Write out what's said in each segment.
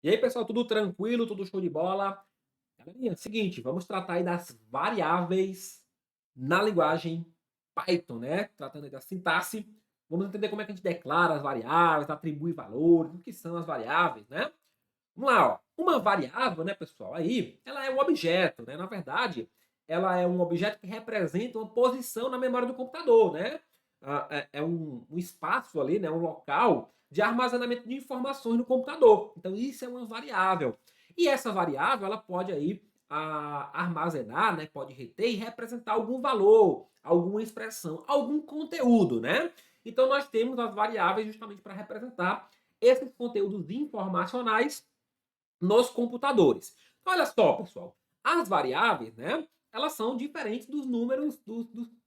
E aí, pessoal, tudo tranquilo, tudo show de bola? Galerinha, seguinte, vamos tratar aí das variáveis na linguagem Python, né? Tratando aí da sintaxe, vamos entender como é que a gente declara as variáveis, atribui valores, o que são as variáveis, né? Vamos lá, ó. Uma variável, né, pessoal, aí, ela é um objeto, né? Na verdade, ela é um objeto que representa uma posição na memória do computador, né? É um espaço ali, né? Um local de armazenamento de informações no computador. Então, isso é uma variável. E essa variável, ela pode aí armazenar, né? Pode reter e representar algum valor, alguma expressão, algum conteúdo, né? Então, nós temos as variáveis justamente para representar esses conteúdos informacionais nos computadores. Então, olha só, pessoal, as variáveis, né, elas são diferentes dos números,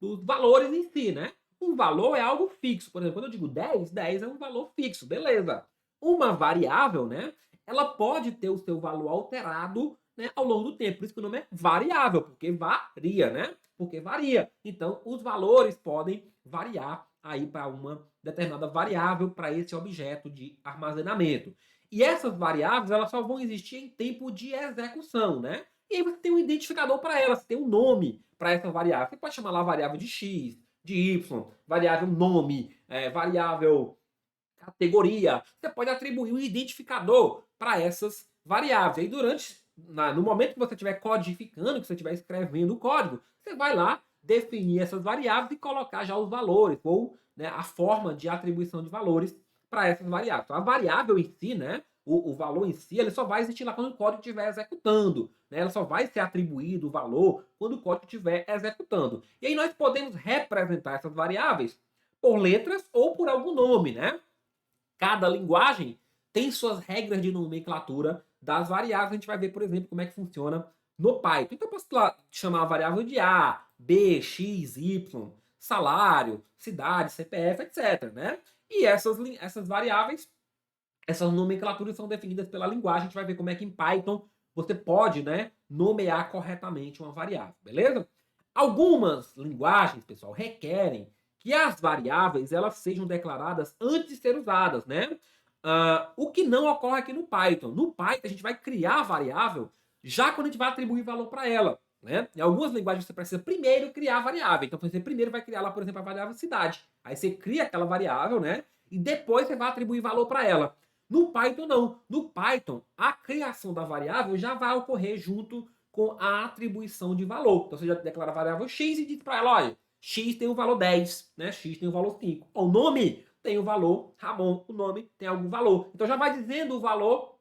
dos valores em si, né? Um valor é algo fixo. Por exemplo, quando eu digo 10, 10 é um valor fixo, beleza. Uma variável, né, ela pode ter o seu valor alterado, né, ao longo do tempo. Por isso que o nome é variável, porque varia, né? Porque varia. Então, os valores podem variar aí para uma determinada variável para esse objeto de armazenamento. E essas variáveis, elas só vão existir em tempo de execução, né? E aí você tem um identificador para elas, você tem um nome para essa variável. Você pode chamar lá variável de x, de y, variável nome, variável categoria. Você pode atribuir um identificador para essas variáveis. Aí no momento que você estiver codificando, que você estiver escrevendo o código, você vai lá definir essas variáveis e colocar já os valores, ou, né, a forma de atribuição de valores para essas variáveis. Então, a variável em si, né, o valor em si, ele só vai existir lá quando o código estiver executando. Né? Ela só vai ser atribuído o valor quando o código estiver executando. E aí nós podemos representar essas variáveis por letras ou por algum nome, né? Cada linguagem tem suas regras de nomenclatura das variáveis. A gente vai ver, por exemplo, como é que funciona no Python. Então, eu posso lá chamar a variável de A, B, X, Y, salário, cidade, CPF, etc. Né? E essas variáveis, essas nomenclaturas são definidas pela linguagem. A gente vai ver como é que em Python você pode, né, nomear corretamente uma variável, beleza? Algumas linguagens, pessoal, requerem que as variáveis elas sejam declaradas antes de ser usadas, né? O que não ocorre aqui no Python. No Python, a gente vai criar a variável já quando a gente vai atribuir valor para ela. Né? Em algumas linguagens você precisa primeiro criar a variável. Então você primeiro vai criar lá, por exemplo, a variável cidade. Aí você cria aquela variável, né? E depois você vai atribuir valor para ela. No Python, não. No Python, a criação da variável já vai ocorrer junto com a atribuição de valor. Então você já declara a variável x e diz para ela, olha, x tem o valor 10, né? X tem o valor 5. O nome tem o valor Ramon, o nome tem algum valor. Então já vai dizendo o valor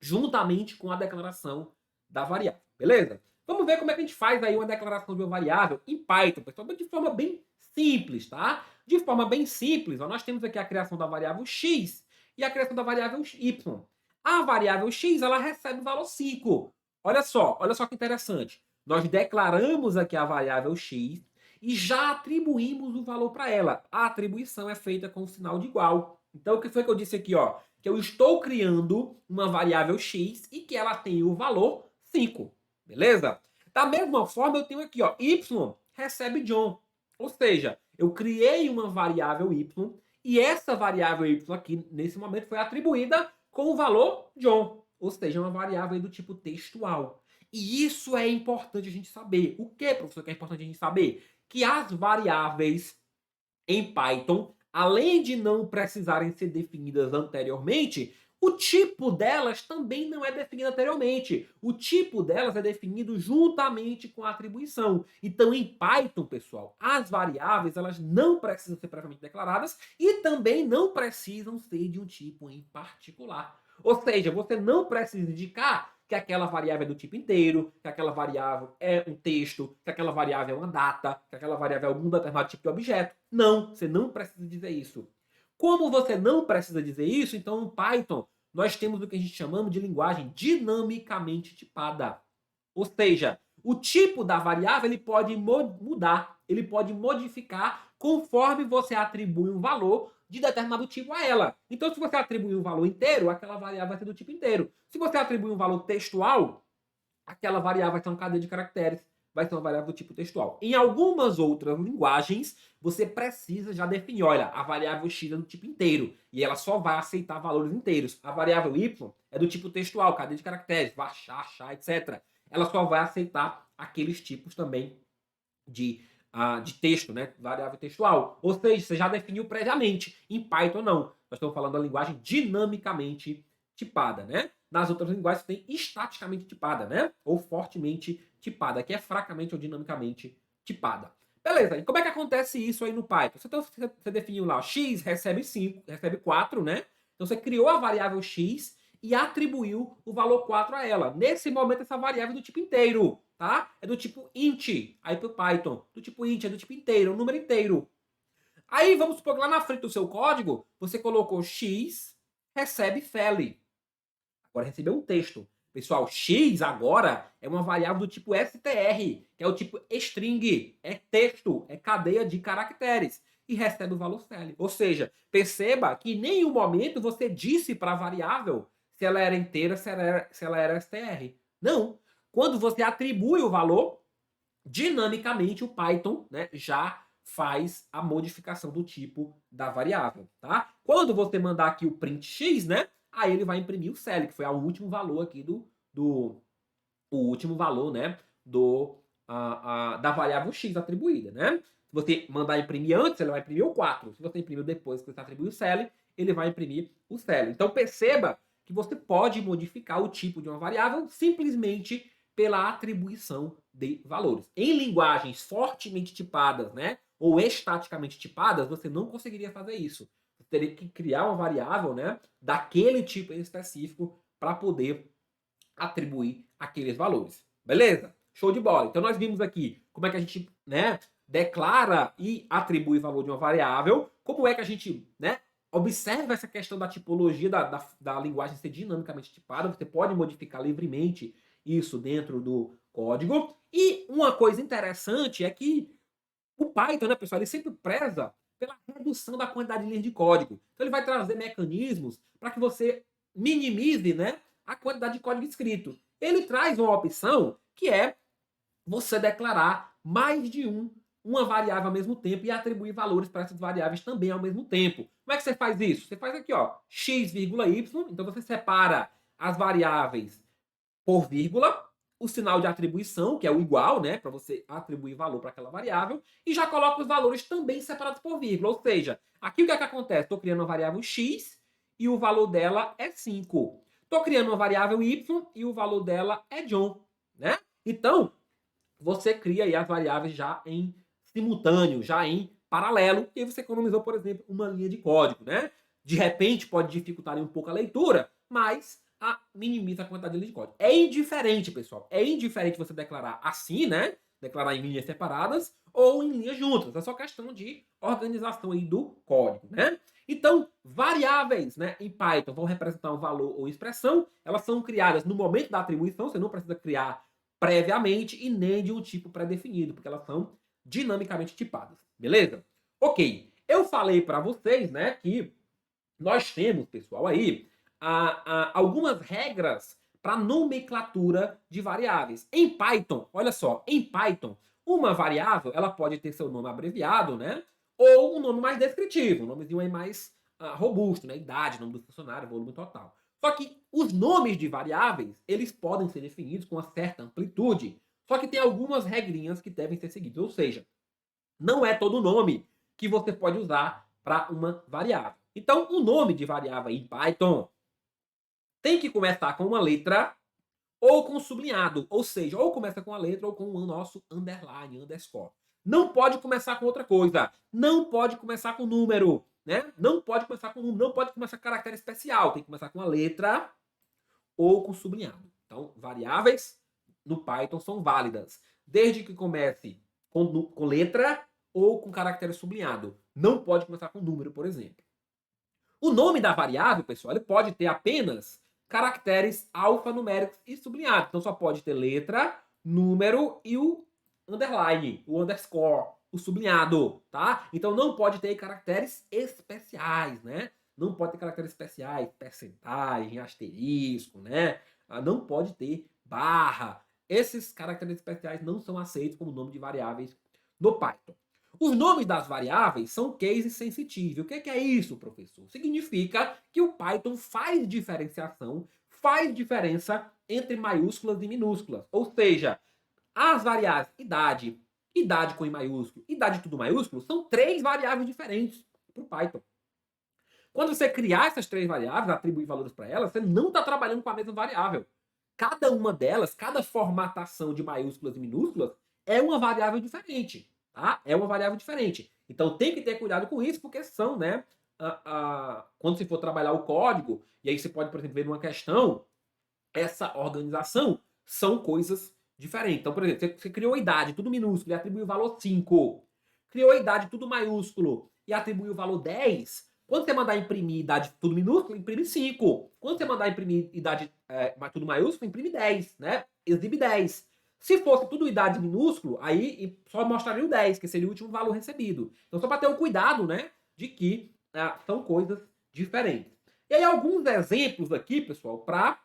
juntamente com a declaração da variável, beleza? Vamos ver como é que a gente faz aí uma declaração de uma variável em Python, pessoal, de forma bem simples, tá? De forma bem simples, ó, nós temos aqui a criação da variável x e a criação da variável y. A variável x, ela recebe o valor 5. Olha só que interessante. Nós declaramos aqui a variável x e já atribuímos o valor para ela. A atribuição é feita com o sinal de igual. Então, o que foi que eu disse aqui, ó? Que eu estou criando uma variável x e que ela tem o valor 5, beleza? Da mesma forma, eu tenho aqui, ó, y recebe John. Ou seja, eu criei uma variável y e essa variável y aqui, nesse momento, foi atribuída com o valor John. Ou seja, uma variável do tipo textual. E isso é importante a gente saber. O que, professor, que é importante a gente saber? Que as variáveis em Python, além de não precisarem ser definidas anteriormente, o tipo delas também não é definido anteriormente. O tipo delas é definido juntamente com a atribuição. Então, em Python, pessoal, as variáveis elas não precisam ser previamente declaradas e também não precisam ser de um tipo em particular. Ou seja, você não precisa indicar que aquela variável é do tipo inteiro, que aquela variável é um texto, que aquela variável é uma data, que aquela variável é algum determinado tipo de objeto. Não, você não precisa dizer isso. Como você não precisa dizer isso, então no Python nós temos o que a gente chamamos de linguagem dinamicamente tipada. Ou seja, o tipo da variável ele pode mudar, ele pode modificar conforme você atribui um valor de determinado tipo a ela. Então, se você atribuir um valor inteiro, aquela variável vai ser do tipo inteiro. Se você atribuir um valor textual, aquela variável vai ter uma cadeia de caracteres. vai ser uma variável do tipo textual. Em algumas outras linguagens, você precisa já definir, olha, a variável x é do tipo inteiro, e ela só vai aceitar valores inteiros. A variável y é do tipo textual, cadeia de caracteres, varchar, char, etc. Ela só vai aceitar aqueles tipos também de texto, né? Variável textual. Ou seja, você já definiu previamente. Em Python, não. Nós estamos falando da linguagem dinamicamente tipada, né? Nas outras linguagens você tem estaticamente tipada, né? Ou fortemente tipada, que é fracamente ou dinamicamente tipada. Beleza, e como é que acontece isso aí no Python? Você definiu lá, x recebe 5, recebe 4, né? Então você criou a variável x e atribuiu o valor 4 a ela. Nesse momento, essa variável é do tipo inteiro, tá? É do tipo int, aí pro Python. Do tipo int, é do tipo inteiro, um número inteiro. Aí vamos supor que lá na frente do seu código, você colocou x recebe file. Agora recebeu um texto. Pessoal, x agora é uma variável do tipo str, que é o tipo string, é texto, é cadeia de caracteres, e recebe o valor file. Ou seja, perceba que em nenhum momento você disse para a variável se ela era inteira, se ela era str. Não. Quando você atribui o valor, dinamicamente o Python, né, já faz a modificação do tipo da variável, tá? Quando você mandar aqui o print x, né, aí ele vai imprimir o cell, que foi o último valor aqui o último valor, né, da variável x atribuída, né? Se você mandar imprimir antes, ele vai imprimir o 4. Se você imprimiu depois que você atribuiu o cell, ele vai imprimir o cell. Então perceba que você pode modificar o tipo de uma variável simplesmente pela atribuição de valores. Em linguagens fortemente tipadas, né, ou estaticamente tipadas, você não conseguiria fazer isso. Você teria que criar uma variável, né, daquele tipo em específico para poder atribuir aqueles valores. Beleza? Show de bola. Então nós vimos aqui como é que a gente, né, declara e atribui valor de uma variável, como é que a gente, né, observa essa questão da tipologia da linguagem ser dinamicamente tipada, você pode modificar livremente isso dentro do código. E uma coisa interessante é que o Python, né, pessoal, ele sempre preza pela redução da quantidade de linhas de código. Então ele vai trazer mecanismos para que você minimize, né, a quantidade de código escrito. Ele traz uma opção que é você declarar mais de uma variável ao mesmo tempo e atribuir valores para essas variáveis também ao mesmo tempo. Como é que você faz isso? Você faz aqui, ó, x, y, então você separa as variáveis por vírgula, o sinal de atribuição, que é o igual, né, para você atribuir valor para aquela variável, e já coloca os valores também separados por vírgula. Ou seja, aqui o que é que acontece? Estou criando uma variável x e o valor dela é 5. Estou criando uma variável y e o valor dela é John, né? Então, você cria aí as variáveis já em simultâneo, já em paralelo, e aí você economizou, por exemplo, uma linha de código, né? De repente pode dificultar um pouco a leitura, mas minimiza a quantidade de linha de código. É indiferente, pessoal. É indiferente você declarar assim, né? Declarar em linhas separadas ou em linhas juntas. É só questão de organização aí do código, né? Então, variáveis, né, em Python vão representar um valor ou expressão. Elas são criadas no momento da atribuição. Você não precisa criar previamente e nem de um tipo pré-definido, porque elas são dinamicamente tipadas, beleza? Ok, eu falei para vocês, né, que nós temos, pessoal, aí algumas regras para nomenclatura de variáveis. Em Python, olha só, em Python, uma variável ela pode ter seu nome abreviado, né? Ou um nome mais descritivo, um nomezinho aí mais robusto, né? Idade, nome do funcionário, volume total. Só que os nomes de variáveis, eles podem ser definidos com uma certa amplitude. Só que tem algumas regrinhas que devem ser seguidas. Ou seja, não é todo nome que você pode usar para uma variável. Então, o nome de variável em Python tem que começar com uma letra ou com sublinhado. Ou seja, ou começa com a letra ou com o nosso underline, underscore. Não pode começar com outra coisa. Não pode começar com número, né? Não pode começar com número, não pode começar com caractere especial. Tem que começar com a letra ou com sublinhado. Então, variáveis no Python são válidas, desde que comece com letra ou com caractere sublinhado. Não pode começar com número, por exemplo. O nome da variável, pessoal, ele pode ter apenas caracteres alfanuméricos e sublinhados. Então só pode ter letra, número e o underline, o underscore, o sublinhado, tá? Então não pode ter caracteres especiais, né? Não pode ter caracteres especiais, percentagem, asterisco, né? Não pode ter barra, esses caracteres especiais não são aceitos como nome de variáveis no Python. Os nomes das variáveis são case sensitive. O que é isso, professor? Significa que o Python faz diferenciação, faz diferença entre maiúsculas e minúsculas. Ou seja, as variáveis idade, idade com I maiúsculo, idade tudo maiúsculo, são 3 variáveis diferentes para o Python. Quando você criar essas 3 variáveis, atribuir valores para elas, você não está trabalhando com a mesma variável. Cada uma delas, cada formatação de maiúsculas e minúsculas é uma variável diferente. Tá? É uma variável diferente. Então tem que ter cuidado com isso, porque são, né? Quando você for trabalhar o código, e aí você pode, por exemplo, ver numa questão, essa organização são coisas diferentes. Então, por exemplo, você criou a idade, tudo minúsculo, e atribuiu o valor 5. Criou a idade, tudo maiúsculo, e atribuiu o valor 10. Quando você mandar imprimir idade tudo minúsculo, imprime 5. Quando você mandar imprimir idade tudo maiúsculo, imprime 10, né? Exibe 10. Se fosse tudo idade minúsculo, aí só mostraria o 10, que seria o último valor recebido. Então, só para ter o cuidado, né, de que são coisas diferentes. E aí, alguns exemplos aqui, pessoal, para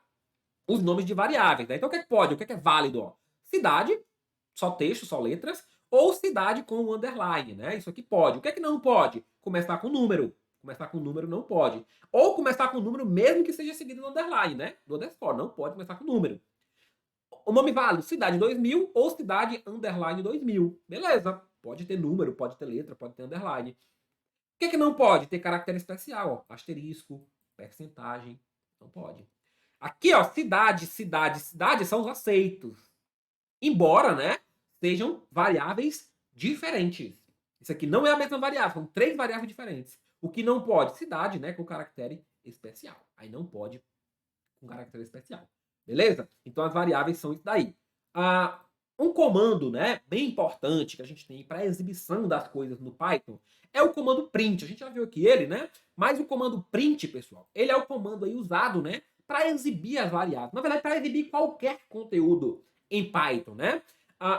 os nomes de variáveis. Né? Então, o que é que pode? O que é válido? Ó? Cidade, só texto, só letras, ou cidade com um underline. Né? Isso aqui pode. O que é que não pode? Começar com número. Começar com número não pode. Ou começar com número mesmo que seja seguido no underline, né? Do underscore. Não pode começar com número. O nome válido, cidade 2000 ou cidade underline 2000. Beleza. Pode ter número, pode ter letra, pode ter underline. O que é que não pode? Ter caractere especial. Ó. Asterisco, percentagem. Não pode. Aqui, ó, cidade, cidade, cidade são os aceitos. Embora, né, sejam variáveis diferentes. Isso aqui não é a mesma variável, são 3 variáveis diferentes. O que não pode? Cidade, né, com caractere especial. Aí não pode com caractere especial. Beleza? Então as variáveis são isso daí. Um comando, né, bem importante que a gente tem para exibição das coisas no Python é o comando print. A gente já viu aqui ele, né? Mas o comando print, pessoal, ele é o comando aí usado, né, para exibir as variáveis. Na verdade, para exibir qualquer conteúdo em Python, né?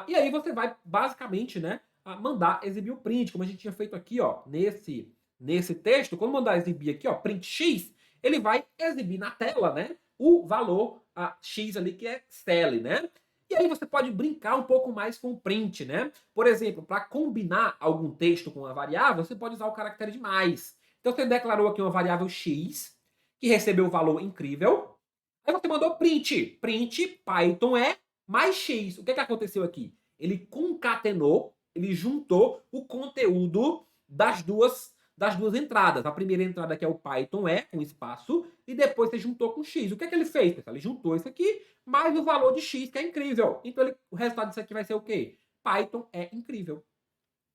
E aí você vai basicamente, né, mandar exibir o print, como a gente tinha feito aqui, ó, nesse texto. Quando mandar exibir aqui, ó, print x, ele vai exibir na tela, né, o valor x ali que é cell, né? E aí você pode brincar um pouco mais com o print, né? Por exemplo, para combinar algum texto com uma variável, você pode usar o caractere de mais. Então você declarou aqui uma variável x, que recebeu o valor incrível. Aí você mandou print. Print Python é mais x. O que aconteceu aqui? Ele concatenou, ele juntou o conteúdo das duas entradas. A primeira entrada que é o Python é, com espaço, e depois você juntou com x. O que ele fez, pessoal? Ele juntou isso aqui, mais o valor de x, que é incrível. Então o resultado disso aqui vai ser o quê? Python é incrível.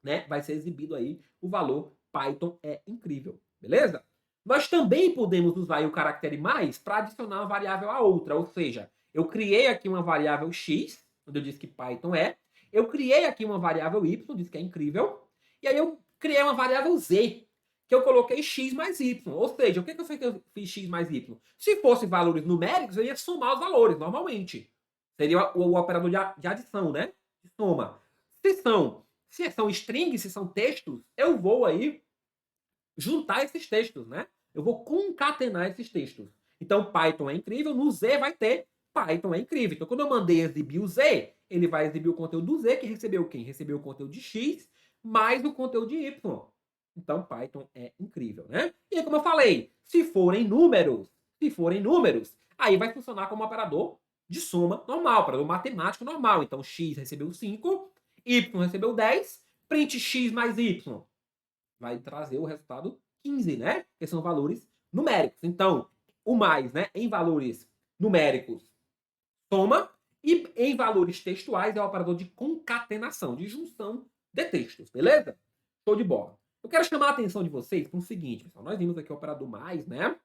Né? Vai ser exibido aí o valor Python é incrível. Beleza? Nós também podemos usar o caractere mais para adicionar uma variável a outra. Ou seja, eu criei aqui uma variável x, onde eu disse que Python é. Eu criei aqui uma variável y, disse que é incrível. E aí eu criei uma variável z, que eu coloquei x mais y. Ou seja, o que eu fiz x mais y? Se fosse valores numéricos, eu ia somar os valores, normalmente. Seria o operador de adição, né? De soma. Se são strings, se são textos, eu vou aí juntar esses textos, né? Eu vou concatenar esses textos. Então, Python é incrível, no Z vai ter Python é incrível. Então, quando eu mandei exibir o Z, ele vai exibir o conteúdo do Z, que recebeu quem? Recebeu o conteúdo de X, mais o conteúdo de Y. Então, Python é incrível, né? E aí, como eu falei, se forem números, aí vai funcionar como um operador de soma normal, operador matemático normal. Então, X recebeu 5, Y recebeu 10, print X mais Y vai trazer o resultado 15, né? Que são valores numéricos. Então, o mais, né, em valores numéricos, soma, e em valores textuais é o operador de concatenação, de junção de textos, beleza? Show de bola. Eu quero chamar a atenção de vocês para o seguinte, pessoal. Nós vimos aqui o operador mais, né,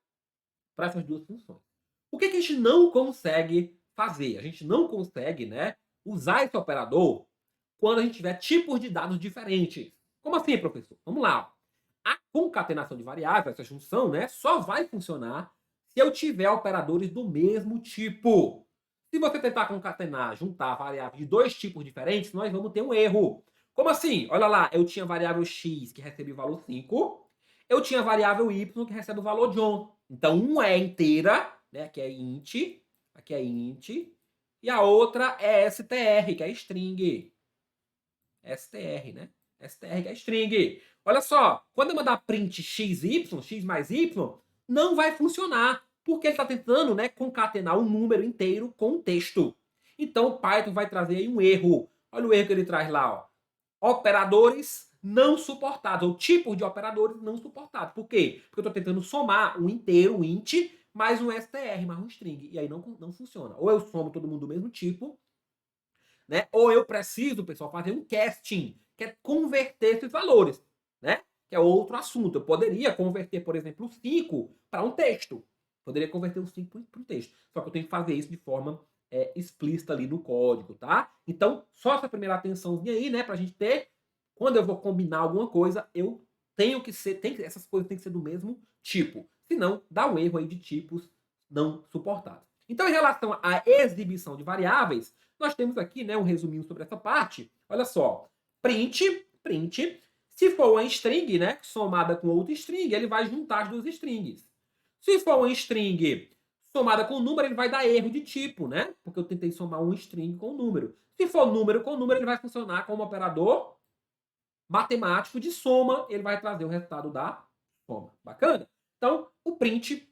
para essas duas funções. O que a gente não consegue fazer? A gente não consegue, né, usar esse operador quando a gente tiver tipos de dados diferentes. Como assim, professor? Vamos lá. A concatenação de variáveis, essa junção, né, só vai funcionar se eu tiver operadores do mesmo tipo. Se você tentar concatenar, juntar variáveis de 2 tipos diferentes, nós vamos ter um erro. Como assim? Olha lá, eu tinha variável x que recebe o valor 5, eu tinha variável y que recebe o valor John. Então, uma é inteira, né, aqui é int, E a outra é str, que é string. str, né? str, que é string. Olha só, quando eu mandar print xy, x mais y, não vai funcionar, porque ele está tentando, né, concatenar um número inteiro com um texto. Então o Python vai trazer aí um erro. Olha o erro que ele traz lá, ó. Operadores não suportados, ou tipos de operadores não suportados. Por quê? Porque eu estou tentando somar um inteiro, um int, mais um str, mais um string. E aí não funciona. Ou eu somo todo mundo do mesmo tipo, né? Ou eu preciso, pessoal, fazer um casting, que é converter esses valores, né? Que é outro assunto. Eu poderia converter, por exemplo, o 5 para um texto. Poderia converter o 5 para um texto. Só que eu tenho que fazer isso de forma explícita ali no código, tá? Então, só essa primeira atençãozinha aí, né? Pra gente ter, quando eu vou combinar alguma coisa, eu tenho que ser, essas coisas têm que ser do mesmo tipo. Senão, dá um erro aí de tipos não suportados. Então, em relação à exibição de variáveis, nós temos aqui, né, um resuminho sobre essa parte. Olha só, print, se for uma string, né, somada com outra string, ele vai juntar as duas strings. Se for uma string somada com número, ele vai dar erro de tipo, né? Porque eu tentei somar um string com um número. Se for número com número, ele vai funcionar como operador matemático de soma, ele vai trazer o resultado da soma. Bacana? Então, o print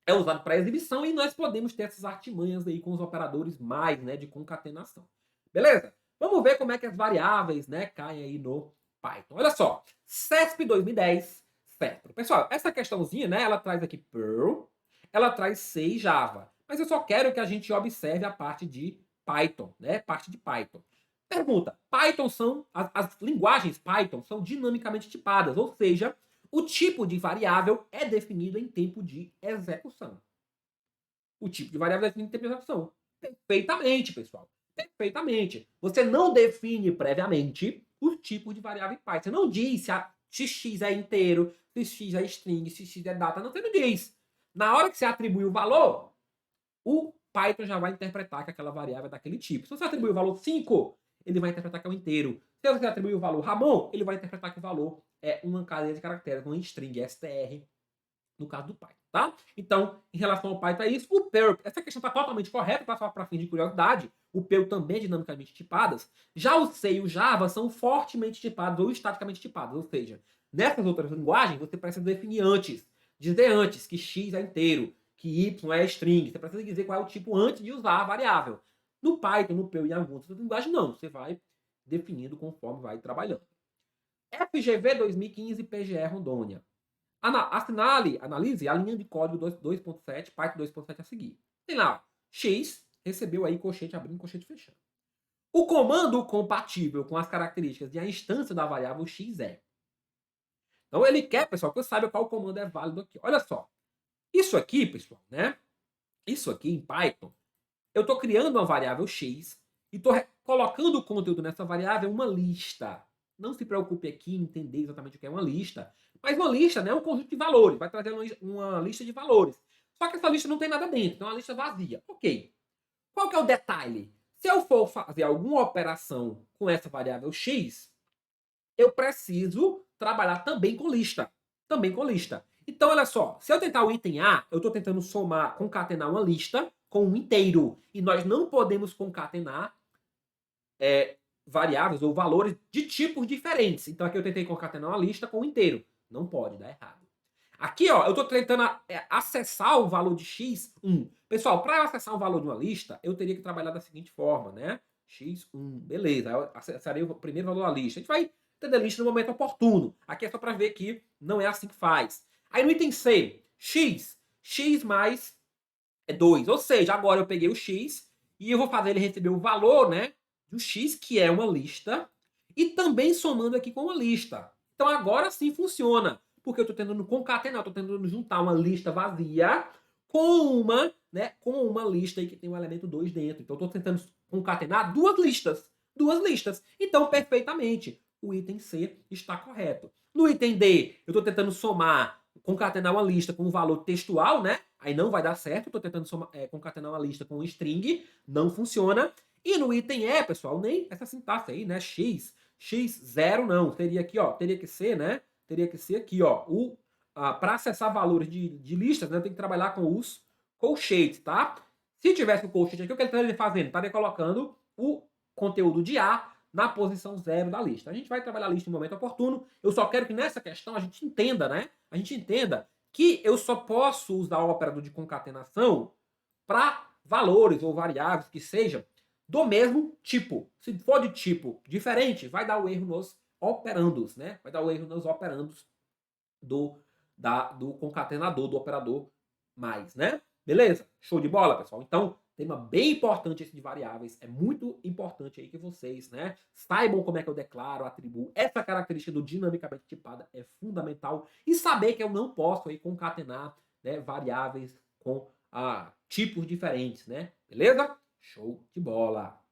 é usado para exibição e nós podemos ter essas artimanhas aí com os operadores mais, né, de concatenação. Beleza? Vamos ver como é que as variáveis, né, caem aí no Python. Olha só, CESP 2010, certo. Pessoal, essa questãozinha, né, ela traz aqui Perl, ela traz C e Java. Mas eu só quero que a gente observe a parte de Python, né, parte de Python. Pergunta, Python são, as linguagens Python são dinamicamente tipadas, ou seja, o tipo de variável é definido em tempo de execução. O tipo de variável é definido em tempo de execução. Perfeitamente, pessoal. Perfeitamente. Você não define previamente o tipo de variável em Python. Você não diz se a xx é inteiro, se x é string, se x é data. Não, você não diz. Na hora que você atribui o valor, o Python já vai interpretar que aquela variável é daquele tipo. Se você atribuir o valor 5, ele vai interpretar que é um inteiro. Se você atribuir o valor Ramon, ele vai interpretar que o valor é uma cadeia de caracteres, uma string, str, no caso do Python, tá? Então, em relação ao Python é isso. O Perl, essa questão está totalmente correta, tá? Só para fim de curiosidade. O Perl também é dinamicamente tipadas. Já o C e o Java são fortemente tipados ou estaticamente tipados. Ou seja, nessas outras linguagens, você precisa definir antes, dizer antes que x é inteiro, que y é string. Você precisa dizer qual é o tipo antes de usar a variável. No Python, no Perl e em algumas outras linguagens, não. Você vai definindo conforme vai trabalhando. FGV 2015, PGE Rondônia. Analise a linha de código 2.7, Python 2.7 a seguir. Tem lá, x recebeu aí colchete abrindo, colchete fechando. O comando compatível com as características e a instância da variável x é. Então ele quer, pessoal, que eu saiba qual comando é válido aqui. Olha só. Isso aqui, pessoal, né? Isso aqui em Python, eu estou criando uma variável x e estou colocando o conteúdo nessa variável uma lista. Não se preocupe aqui em entender exatamente o que é uma lista. Mas uma lista, né, é um conjunto de valores. Vai trazer uma lista de valores. Só que essa lista não tem nada dentro. Então é uma lista vazia. Ok. Qual que é o detalhe? Se eu for fazer alguma operação com essa variável x, eu preciso trabalhar também com lista. Também com lista. Então, olha só. Se eu tentar o item A, eu estou tentando somar, concatenar uma lista com um inteiro. E nós não podemos concatenar variáveis ou valores de tipos diferentes. Então, aqui eu tentei concatenar uma lista com um inteiro. Não pode, dá errado. Aqui, ó, eu estou tentando acessar o valor de x1. Pessoal, para eu acessar o valor de uma lista, eu teria que trabalhar da seguinte forma, né? x1, beleza. Eu acessarei o primeiro valor da lista. A gente vai entender a lista no momento oportuno. Aqui é só para ver que não é assim que faz. Aí no item C, x mais 2. Ou seja, agora eu peguei o x e eu vou fazer ele receber o valor, né, do x, que é uma lista, e também somando aqui com uma lista. Então agora sim funciona, porque eu estou tentando concatenar, estou tentando juntar uma lista vazia com uma, né, com uma lista aí que tem o elemento 2 dentro. Então eu estou tentando concatenar duas listas. Duas listas. Então, perfeitamente, o item C está correto. No item D, eu estou tentando somar, concatenar uma lista com um valor textual, né? Aí não vai dar certo. Estou tentando concatenar uma lista com um string, não funciona. E no item E, pessoal, nem essa sintaxe aí, né? x0 não. Teria aqui, ó, teria que ser, né? Teria que ser aqui, ó, para acessar valores de listas, né, eu tenho que trabalhar com os colchetes, tá? Se tivesse o colchete aqui, o que ele estaria fazendo? Estaria colocando o conteúdo de A na posição 0 da lista. A gente vai trabalhar a lista em momento oportuno. Eu só quero que nessa questão a gente entenda, né? A gente entenda que eu só posso usar o operador de concatenação para valores ou variáveis que sejam do mesmo tipo. Se for de tipo diferente, vai dar o erro nos operandos, né? Vai dar o erro nos operandos do, do concatenador, do operador mais, né? Beleza? Show de bola, pessoal? Então, tema bem importante esse de variáveis. É muito importante aí que vocês, né, saibam como é que eu declaro, atribuo. Essa característica do dinamicamente tipada é fundamental. E saber que eu não posso aí concatenar, né, variáveis com tipos diferentes, né? Beleza? Show de bola!